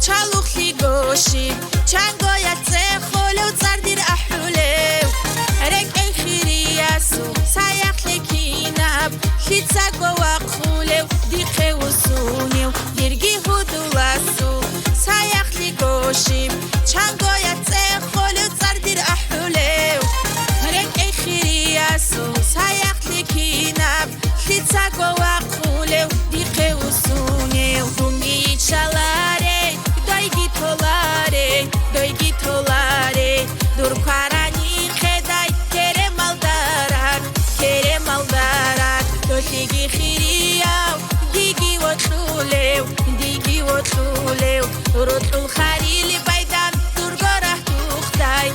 ჩალუხლი გოში ჩანგოია წეხოლევ წარდირ აჰულევ რეკე ხირიასო საიახლე კინაბ ხიცა გოვახულევ დიხე უსუნევ დირგი ჰუდულასო საიახლე გოში ჩანგოია წეხოლევ წარდირ აჰულევ რეკე ხირიასო საიახლე კინაბ ხიცა გოვახულევ დიხე უსუნევ გუმიჩალარე doigitolare durkarani khedai kere maldarat dotigi khiriav digi otlulev rotul kharili baydan durgorah tuxtay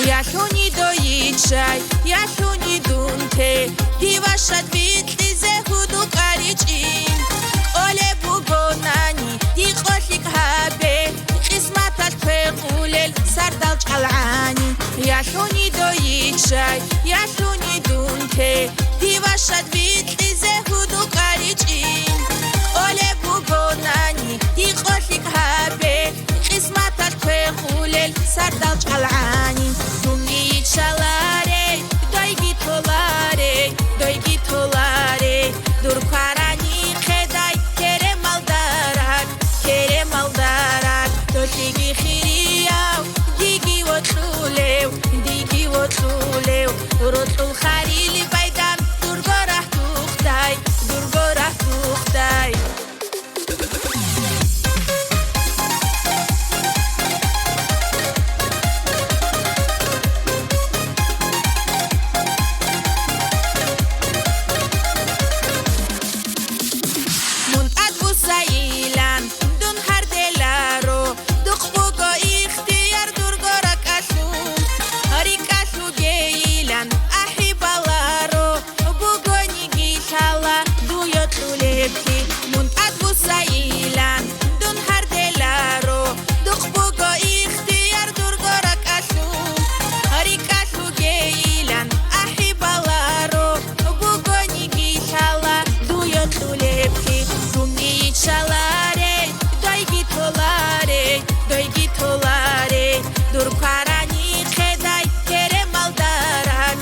яхуни доичай яхуни дунте дивашат витlize hudu qariчин ole bugонани diqolik habe qismatat fequlel sardal qalani яхуни doичай яхуни dунte divashat vitlize hudu qariчин ole bugонani diqolik habe qismatat fequlel sardal qalani doigitolare durkarani khedai kere maldarat dotigi khiriav digi otlulev rotul kharili baydan durgorah tuxtay Sailan dun har delaro duqbugo ikhtiyar durgorak ashum harikashu geilan ahibalaro bugoni gishala duyotulebki mun adbu sailan dun har delaro duqbugo ikhtiyar durgorak ashum harikashu geilan ahibalaro bugoni gishala duyotulebki Chalare, doigitolare, durkarani khedai kere maldarat,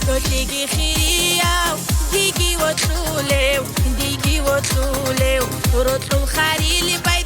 dotigi khiriav digi otlulev, rotul kharili bay